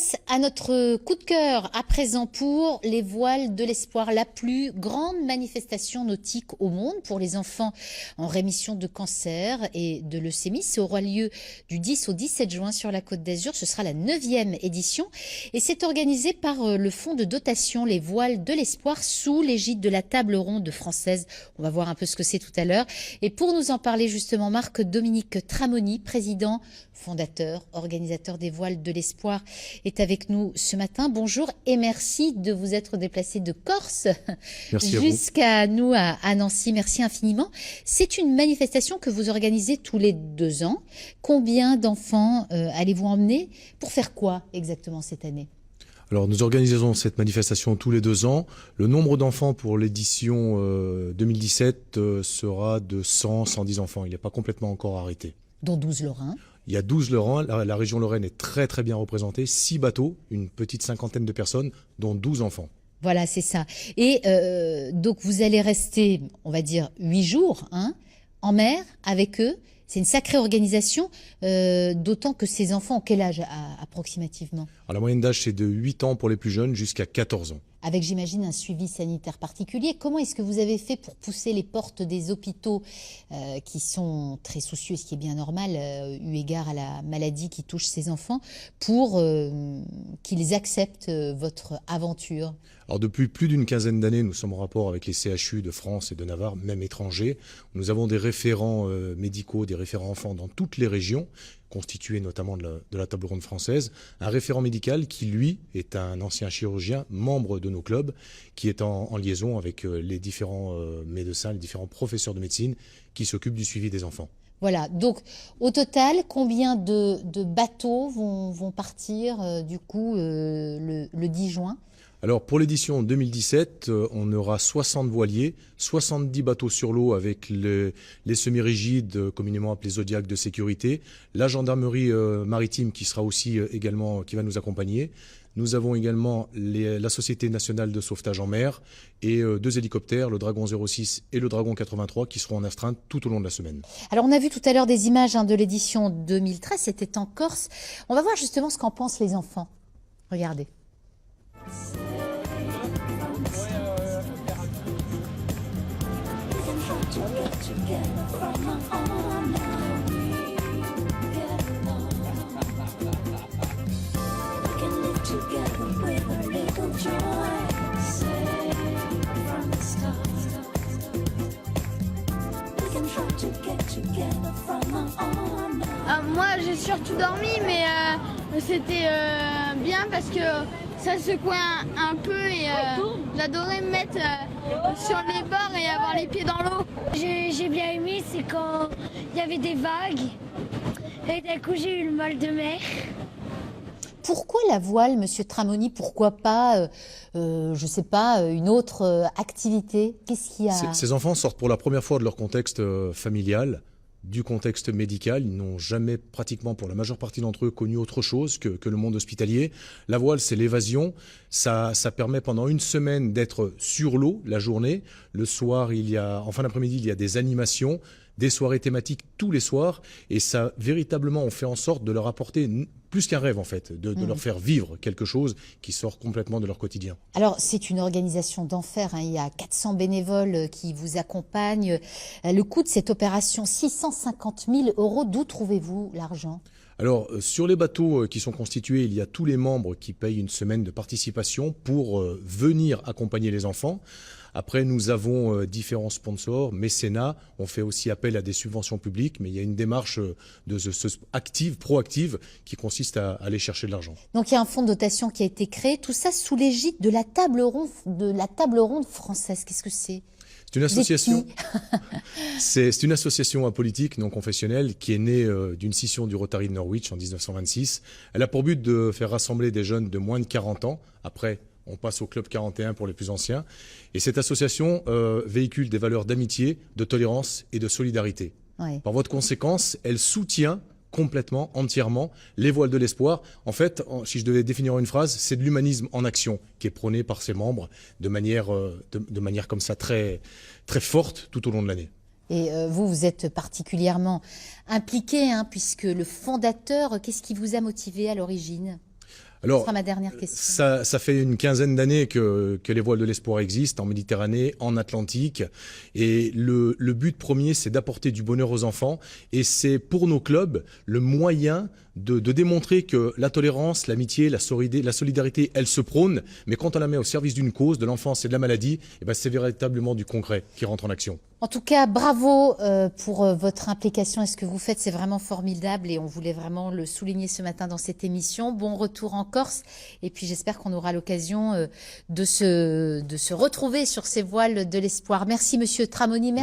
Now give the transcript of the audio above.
place à notre coup de cœur à présent pour les voiles de l'espoir, la plus grande manifestation nautique au monde pour les enfants en rémission de cancer et de leucémie. Ça aura lieu du 10 au 17 juin sur la Côte d'Azur. Ce sera la 9e édition et c'est organisé par le fonds de dotation Les Voiles de l'Espoir sous l'égide de la Table ronde française. On va voir un peu ce que c'est tout à l'heure. Et pour nous en parler justement, Marc-Dominique Tramoni, président, fondateur, organisateur des Voiles de l'Espoir, est avec nous ce matin. Bonjour et merci de vous être déplacé de Corse jusqu'à nous à Nancy. Merci infiniment. C'est une manifestation que vous organisez tous les 2 ans. Combien d'enfants allez-vous emmener? Pour faire quoi exactement cette année? Alors nous organisons cette manifestation tous les 2 ans. Le nombre d'enfants pour l'édition 2017 sera de 100-110 enfants. Il n'est pas complètement encore arrêté. Dont 12 Lorrains. Il y a 12 Lorrains. La région Lorraine est très très bien représentée. 6 bateaux, une petite cinquantaine de personnes, dont 12 enfants. Voilà, c'est ça. Et donc vous allez rester, on va dire, 8 jours en mer avec eux. C'est une sacrée organisation, d'autant que ces enfants ont quel âge approximativement? Alors, la moyenne d'âge, c'est de 8 ans pour les plus jeunes jusqu'à 14 ans. Avec, j'imagine, un suivi sanitaire particulier. Comment est-ce que vous avez fait pour pousser les portes des hôpitaux qui sont très soucieux, ce qui est bien normal, eu égard à la maladie qui touche ces enfants, pour qu'ils acceptent votre aventure? Alors, depuis plus d'une quinzaine d'années, nous sommes en rapport avec les CHU de France et de Navarre, même étrangers. Nous avons des référents médicaux, des référents enfants dans toutes les régions, constitués notamment de la table ronde française. Un référent médical qui, lui, est un ancien chirurgien, membre de nos clubs, qui est en liaison avec les différents médecins, les différents professeurs de médecine qui s'occupent du suivi des enfants. Voilà, donc au total, combien de bateaux vont partir du coup le 10 juin? Alors pour l'édition 2017, on aura 60 voiliers, 70 bateaux sur l'eau avec les semi-rigides communément appelés Zodiac de sécurité, la gendarmerie maritime qui sera aussi également qui va nous accompagner. Nous avons également la Société nationale de sauvetage en mer et 2 hélicoptères, le Dragon 06 et le Dragon 83 qui seront en astreinte tout au long de la semaine. Alors on a vu tout à l'heure des images de l'édition 2013, c'était en Corse. On va voir justement ce qu'en pensent les enfants. Regardez. Moi j'ai surtout dormi mais c'était bien parce que ça secouait un peu et j'adorais me mettre sur les bords et avoir les pieds dans l'eau. J'ai bien aimé, c'est quand il y avait des vagues et d'un coup j'ai eu le mal de mer. Pourquoi la voile, Monsieur Tramoni? Pourquoi pas, je sais pas, une autre activité? Qu'est-ce qu'il y a? Ces enfants sortent pour la première fois de leur contexte familial, du contexte médical. Ils n'ont jamais, pratiquement pour la majeure partie d'entre eux, connu autre chose que le monde hospitalier. La voile, c'est l'évasion. Ça permet pendant une semaine d'être sur l'eau la journée. Le soir, en fin d'après-midi, il y a des animations, des soirées thématiques tous les soirs. Et ça, véritablement, on fait en sorte de leur apporter plus qu'un rêve, en fait, de leur faire vivre quelque chose qui sort complètement de leur quotidien. Alors, c'est une organisation d'enfer. Il y a 400 bénévoles qui vous accompagnent. Le coût de cette opération, 650 000 €. D'où trouvez-vous l'argent? Alors, sur les bateaux qui sont constitués, il y a tous les membres qui payent une semaine de participation pour venir accompagner les enfants. Après, nous avons différents sponsors, mécénats. On fait aussi appel à des subventions publiques, mais il y a une démarche proactive, qui consiste à aller chercher de l'argent. Donc, il y a un fonds de dotation qui a été créé, tout ça sous l'égide de la table ronde française. Qu'est-ce que c'est? C'est une association. C'est une association apolitique non confessionnelle qui est née d'une scission du Rotary de Norwich en 1926. Elle a pour but de faire rassembler des jeunes de moins de 40 ans. Après, on passe au club 41 pour les plus anciens. Et cette association véhicule des valeurs d'amitié, de tolérance et de solidarité. Ouais. Par voie de conséquence, elle soutient complètement, entièrement, les voiles de l'espoir. En fait, si je devais définir une phrase, c'est de l'humanisme en action qui est prôné par ses membres de manière comme ça très, très forte tout au long de l'année. Et vous êtes particulièrement impliqué, puisque le fondateur, qu'est-ce qui vous a motivé à l'origine? Ce sera ma dernière question. Ça fait une quinzaine d'années que les voiles de l'espoir existent en Méditerranée, en Atlantique. Et le but premier, c'est d'apporter du bonheur aux enfants. Et c'est pour nos clubs le moyen de démontrer que la tolérance, l'amitié, la solidarité, elle se prône. Mais quand on la met au service d'une cause, de l'enfance et de la maladie, eh ben, c'est véritablement du concret qui rentre en action. En tout cas, bravo pour votre implication et ce que vous faites, c'est vraiment formidable et on voulait vraiment le souligner ce matin dans cette émission. Bon retour en Corse et puis j'espère qu'on aura l'occasion de se retrouver sur ces voiles de l'espoir. Merci Monsieur Tramoni. Merci.